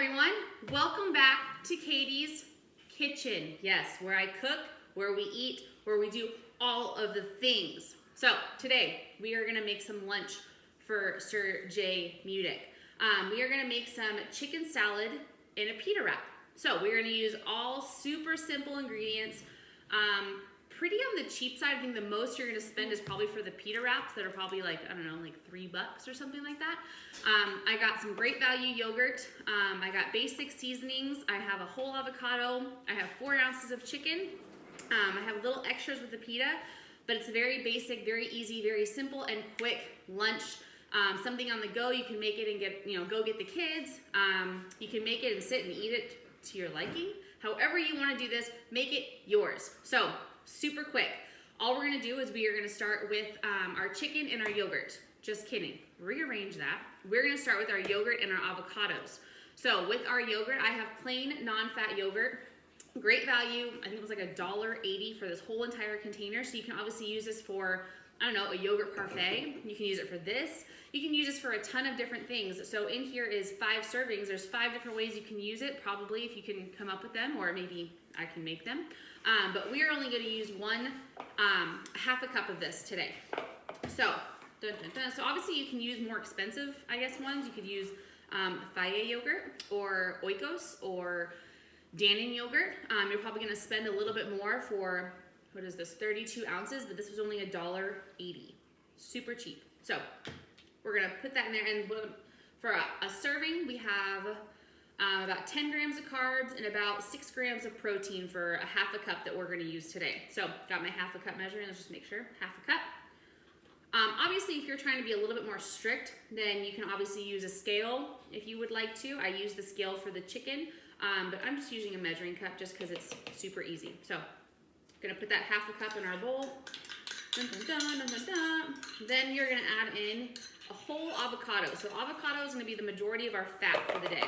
everyone. Welcome back to Caitie's Kitchen. Yes, where I cook, where we eat, where we do all of the things. So today we are gonna make some lunch for Sir J. Mudick. We are gonna make some chicken salad in a pita wrap. So we're gonna use all super simple ingredients. Pretty on the cheap side. I think the most you're gonna spend is probably for the pita wraps that are probably like, I don't know, like $3 or something like that. I got some great value yogurt. I got basic seasonings. I have a whole avocado. I have 4 ounces of chicken. I have little extras with the pita, but it's very basic, very easy, very simple and quick lunch. Something on the go. You can make it and get, go get the kids. You can make it and sit and eat it to your liking. However you want to do this, make it yours. So super quick. All we're gonna do is we are gonna start with our chicken and our yogurt. Just kidding, rearrange that. We're gonna start with our yogurt and our avocados. So with our yogurt, I have plain non-fat yogurt. Great value, I think it was like $1.80 for this whole entire container. So you can obviously use this for, I don't know, a yogurt parfait. You can use it for this. You can use this for a ton of different things. So in here is 5 servings. There's 5 different ways you can use it, probably if you can come up with them, or maybe I can make them. But we are only going to use half a cup of this today. So, so obviously you can use more expensive, I guess, ones. You could use Fage yogurt or Oikos or Dannon yogurt. You're probably going to spend a little bit more for, what is this, 32 ounces, but this was only $1.80. Super cheap. So we're going to put that in there, and for a serving, we have about 10 grams of carbs and about 6 grams of protein for a half a cup that we're going to use today. So got my half a cup measuring. Let's just make sure, half a cup. Obviously, if you're trying to be a little bit more strict, then you can obviously use a scale if you would like to. I use the scale for the chicken, but I'm just using a measuring cup just because it's super easy. So gonna put that half a cup in our bowl. Dun, dun, dun, dun, dun, dun. Then you're gonna add in a whole avocado. So avocado is gonna be the majority of our fat for the day.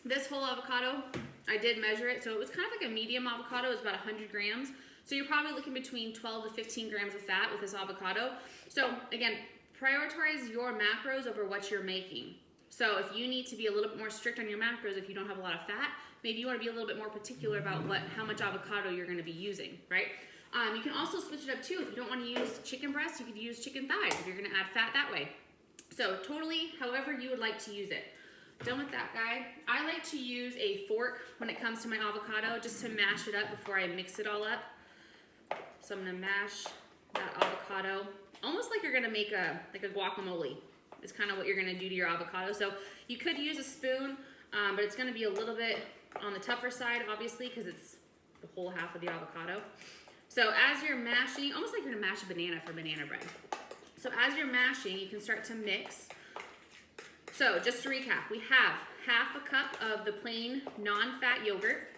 This whole avocado, I did measure it, so it was kind of like a medium avocado. It was about 100 grams. So you're probably looking between 12 to 15 grams of fat with this avocado. So again, prioritize your macros over what you're making. So if you need to be a little bit more strict on your macros, if you don't have a lot of fat, maybe you want to be a little bit more particular about how much avocado you're going to be using, right? You can also switch it up too. If you don't want to use chicken breasts, you could use chicken thighs if you're going to add fat that way. So totally however you would like to use it. Done with that guy. I like to use a fork when it comes to my avocado just to mash it up before I mix it all up. So I'm gonna mash that avocado, almost like you're gonna make a guacamole. It's kind of what you're gonna do to your avocado. So you could use a spoon, but it's gonna be a little bit on the tougher side, obviously, because it's the whole half of the avocado. So as you're mashing, almost like you're gonna mash a banana for banana bread. So as you're mashing, you can start to mix. So just to recap, we have half a cup of the plain non-fat yogurt,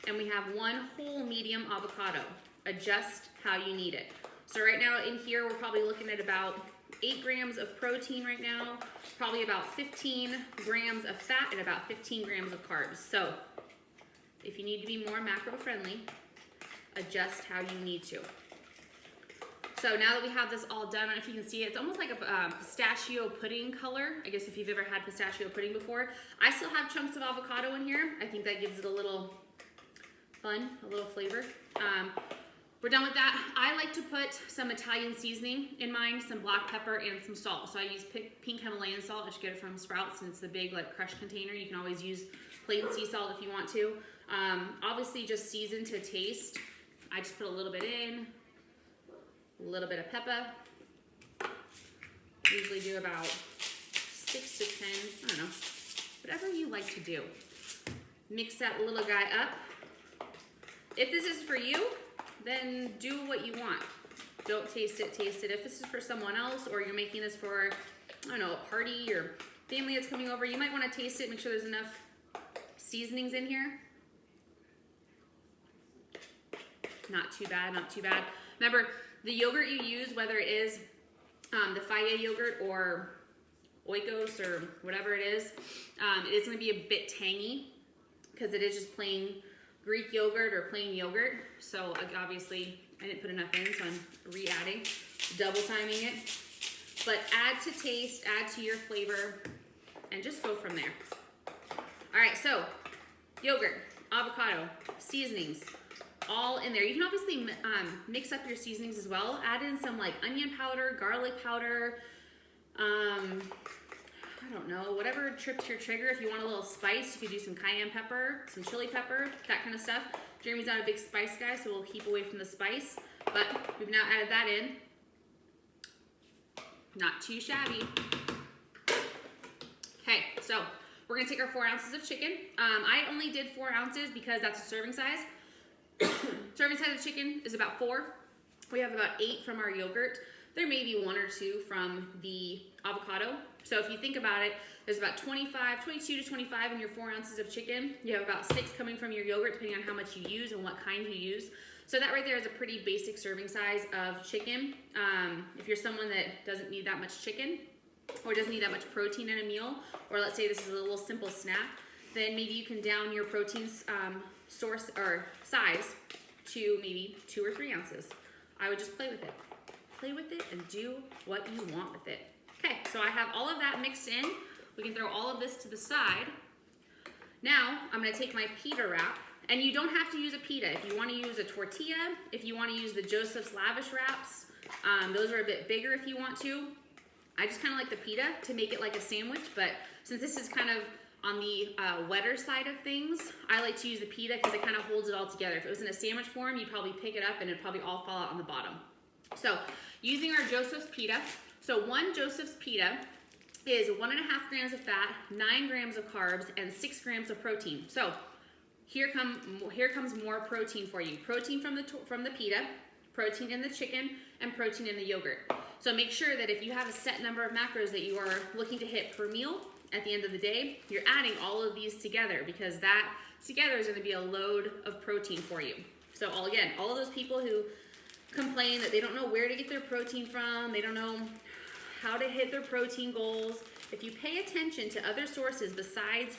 and we have 1 whole medium avocado. Adjust how you need it. So right now in here, we're probably looking at about 8 grams of protein right now, probably about 15 grams of fat and about 15 grams of carbs. So if you need to be more macro friendly, adjust how you need to. So now that we have this all done, I don't know if you can see it, it's almost like a pistachio pudding color. I guess if you've ever had pistachio pudding before. I still have chunks of avocado in here. I think that gives it a little fun, a little flavor. We're done with that. I like to put some Italian seasoning in mine, some black pepper and some salt. So I use pink Himalayan salt. I should get it from Sprouts, and it's the big like crushed container. You can always use plain sea salt if you want to. Obviously just season to taste. I just put a little bit in. A little bit of pepper. Usually do about 6 to 10, I don't know, whatever you like to do. Mix that little guy up. If this is for you, then do what you want. Don't taste it, taste it. If this is for someone else, or you're making this for, I don't know, a party or family that's coming over, you might want to taste it, make sure there's enough seasonings in here. Not too bad, not too bad. Remember, the yogurt you use, whether it is the Fage yogurt or Oikos or whatever it is going to be a bit tangy because it is just plain Greek yogurt or plain yogurt. So obviously I didn't put enough in, so I'm re-adding, double timing it. But add to taste, add to your flavor, and just go from there. All right, so yogurt, avocado, seasonings, all in there. You can obviously mix up your seasonings as well. Add in some like onion powder, garlic powder, I don't know, whatever trips your trigger. If you want a little spice, you could do some cayenne pepper, some chili pepper, that kind of stuff. Jeremy's not a big spice guy, so we'll keep away from the spice. But we've now added that in. Not too shabby. Okay, so we're gonna take our 4 ounces of chicken. I only did 4 ounces because that's a serving size. Serving size of chicken is about 4. We have about 8 from our yogurt. There may be 1 or 2 from the avocado. So if you think about it, there's about 22 to 25 in your 4 ounces of chicken. You have about 6 coming from your yogurt, depending on how much you use and what kind you use. So that right there is a pretty basic serving size of chicken. If you're someone that doesn't need that much chicken or doesn't need that much protein in a meal, or let's say this is a little simple snack, then maybe you can down your protein source or size to maybe 2 or 3 ounces. I would just play with it. Play with it and do what you want with it. Okay, so I have all of that mixed in. We can throw all of this to the side. Now, I'm gonna take my pita wrap, and you don't have to use a pita. If you wanna use a tortilla, if you wanna use the Joseph's Lavish wraps, those are a bit bigger if you want to. I just kinda like the pita to make it like a sandwich, but since this is kind of on the wetter side of things, I like to use the pita because it kind of holds it all together. If it was in a sandwich form, you'd probably pick it up and it'd probably all fall out on the bottom. So, using our Joseph's pita, so 1 Joseph's pita is 1.5 grams of fat, 9 grams of carbs, and 6 grams of protein. So, here comes more protein for you. Protein from the pita, protein in the chicken, and protein in the yogurt. So make sure that if you have a set number of macros that you are looking to hit per meal, at the end of the day, you're adding all of these together because that together is going to be a load of protein for you. So again, all of those people who complain that they don't know where to get their protein from, they don't know how to hit their protein goals. If you pay attention to other sources besides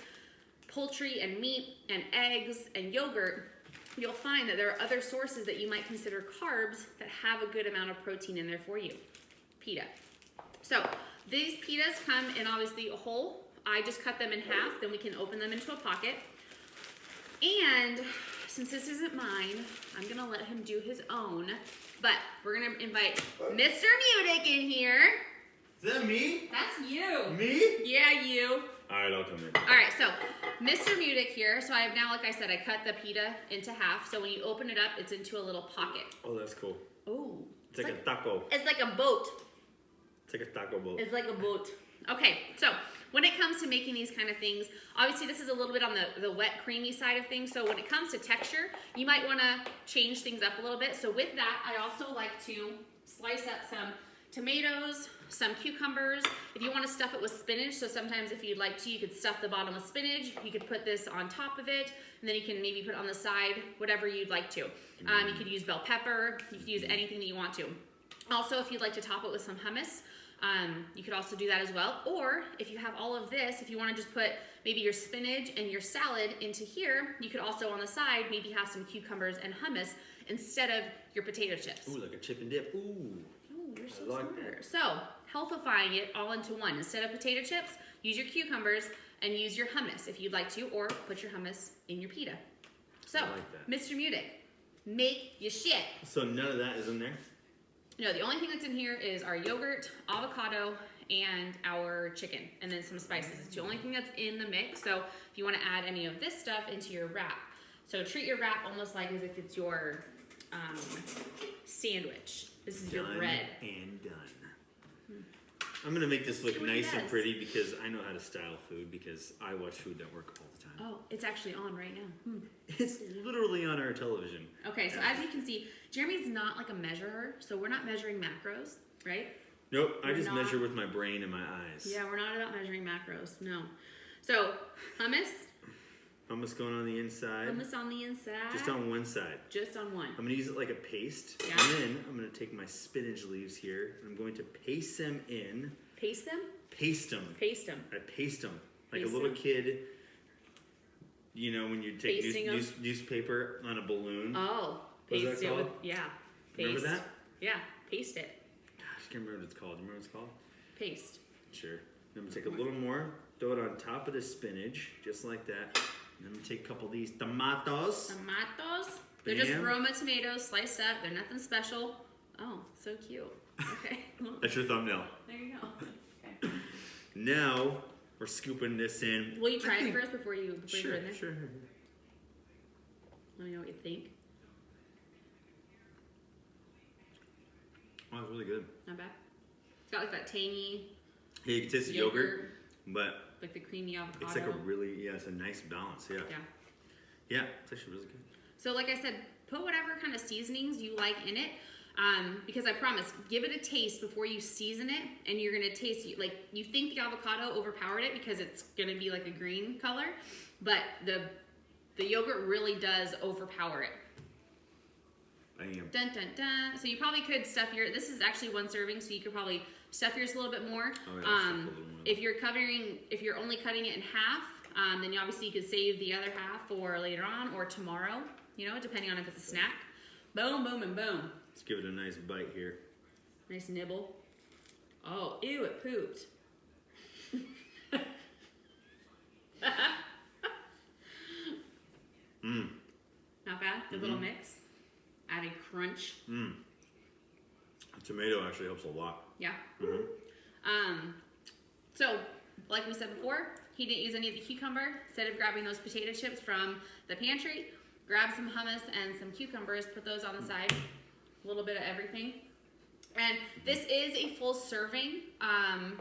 poultry and meat and eggs and yogurt, you'll find that there are other sources that you might consider carbs that have a good amount of protein in there for you. Pita. So these pitas come in obviously a whole. I just cut them in half, then we can open them into a pocket. And since this isn't mine, I'm gonna let him do his own, but we're gonna invite Mr. Mudick in here. Is that me? That's you. Me? Yeah, you. All right, I'll come in. All right, so Mr. Mudick here. So I have now, like I said, I cut the pita into half. So when you open it up, it's into a little pocket. Oh, that's cool. Oh. It's like a taco. It's like a boat. It's like a taco boat. It's like a boat. Okay, so when it comes to making these kind of things, obviously this is a little bit on the wet, creamy side of things. So when it comes to texture, you might want to change things up a little bit. So with that, I also like to slice up some tomatoes, some cucumbers. If you want to stuff it with spinach, so sometimes if you'd like to, you could stuff the bottom with spinach. You could put this on top of it, and then you can maybe put it on the side, whatever you'd like to. You could use bell pepper. You could use anything that you want to. Also, if you'd like to top it with some hummus, you could also do that as well. Or if you have all of this, if you want to just put maybe your spinach and your salad into here, you could also on the side maybe have some cucumbers and hummus instead of your potato chips. Ooh, like a chip and dip. Ooh. You're so smart. So, healthifying it all into one. Instead of potato chips, use your cucumbers and use your hummus if you'd like to, or put your hummus in your pita. So, like Mr. Mudick, make your shit. So none of that is in there? No, the only thing that's in here is our yogurt, avocado, and our chicken, and then some spices. It's the only thing that's in the mix. So if you want to add any of this stuff into your wrap, so treat your wrap almost like as if it's your sandwich. This is your bread. And done. I'm gonna make this look nice and pretty because I know how to style food because I watch Food Network all the time. Oh, it's actually on right now. It's literally on our television. Okay, so as you can see, Jeremy's not like a measurer, so we're not measuring macros, right? Nope, I just measure with my brain and my eyes. Yeah, we're not about measuring macros, no. So, hummus. Hummus going on the inside. Hummus on the inside. Just on one side. Just on one. I'm going to use it like a paste. Yeah. And then I'm going to take my spinach leaves here. And I'm going to paste them in. Paste them? Paste them. Paste them. I paste them. Like a little kid, you know, when you take newspaper on a balloon. Oh. Paste it with, yeah. Paste. Remember that? Yeah. Paste it. Gosh, I can't remember what it's called. Do you remember what it's called? Paste. Sure. Then I'm going to take a little more. Throw it on top of the spinach, just like that. And then we take a couple of these tomatoes. Tomatoes. They're just Roma tomatoes sliced up. They're nothing special. Oh, so cute. Okay. That's your thumbnail. There you go. Okay. Now we're scooping this in. Will you try it first before you put it in there? Sure. Let me know what you think. Oh, it's really good. Not bad. It's got like that tangy. Yeah, you can taste the yogurt, but like the creamy avocado. it's like it's a nice balance. Yeah. Yeah, it's actually really good. So like I said, put whatever kind of seasonings you like in it. Because I promise, give it a taste before you season it, and you're gonna taste, like, you think the avocado overpowered it because it's gonna be like a green color, but the yogurt really does overpower it. I am. Dun dun dun. So you probably could stuff this is actually 1 serving, so you could probably stuff yours a little bit more. Oh, yeah, stuff a little more. If you're only cutting it in half, then obviously you could save the other half for later on or tomorrow, you know, depending on if it's a snack. Boom, boom, and boom. Let's give it a nice bite here. Nice nibble. Oh, ew, it pooped. Not bad. Good little mix. Add a crunch. The tomato actually helps a lot. Yeah. So, like we said before, he didn't use any of the cucumber. Instead of grabbing those potato chips from the pantry, grab some hummus and some cucumbers, put those on the side. A little bit of everything. And this is a full serving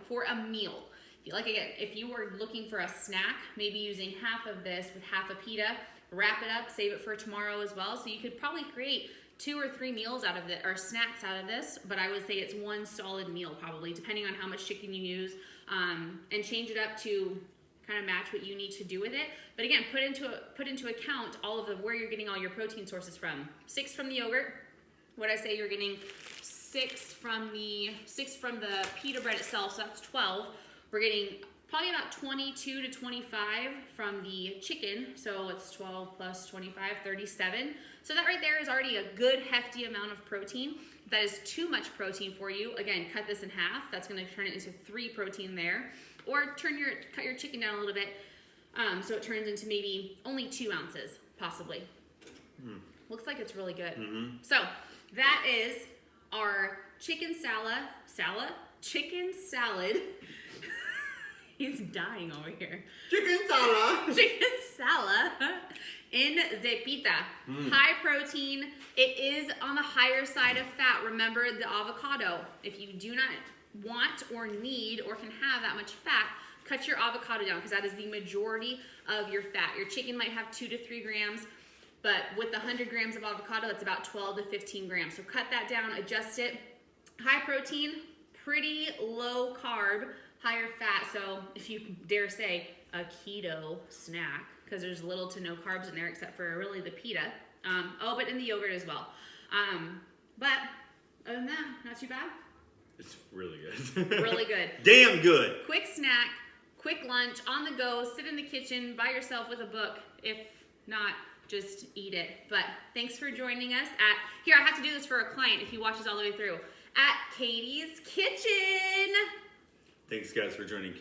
for a meal. If you were looking for a snack, maybe using half of this with half a pita, wrap it up, save it for tomorrow as well. So you could probably create 2 or 3 meals out of it, or snacks out of this, but I would say it's 1 solid meal probably, depending on how much chicken you use, and change it up to kind of match what you need to do with it. But again, put into account all of where you're getting all your protein sources from. 6 from the yogurt. What I say, you're getting 6 from the pita bread itself, so that's 12. We're getting probably about 22 to 25 from the chicken, so it's 12 plus 25, 37. So that right there is already a good hefty amount of protein. If that is too much protein for you, again, cut this in half. That's gonna turn it into 3 protein there. Or cut your chicken down a little bit, so it turns into maybe only 2 ounces, possibly. Looks like it's really good. So that is our chicken salad. He's dying over here. Chicken salad. Chicken salad in the pita. High protein. It is on the higher side of fat. Remember the avocado. If you do not want or need or can have that much fat, cut your avocado down because that is the majority of your fat. Your chicken might have 2 to 3 grams, but with the 100 grams of avocado, that's about 12 to 15 grams. So cut that down, adjust it. High protein, pretty low carb, higher fat. So if you dare say a keto snack, because there's little to no carbs in there except for really the pita. But in the yogurt as well. But other than that, not too bad. It's really good. Really good. Damn good. Quick snack, quick lunch, on the go, sit in the kitchen by yourself with a book. If not, just eat it. But thanks for joining us here, I have to do this for a client if he watches all the way through, at Caitie's Kitchen. Thanks guys for joining Caitie.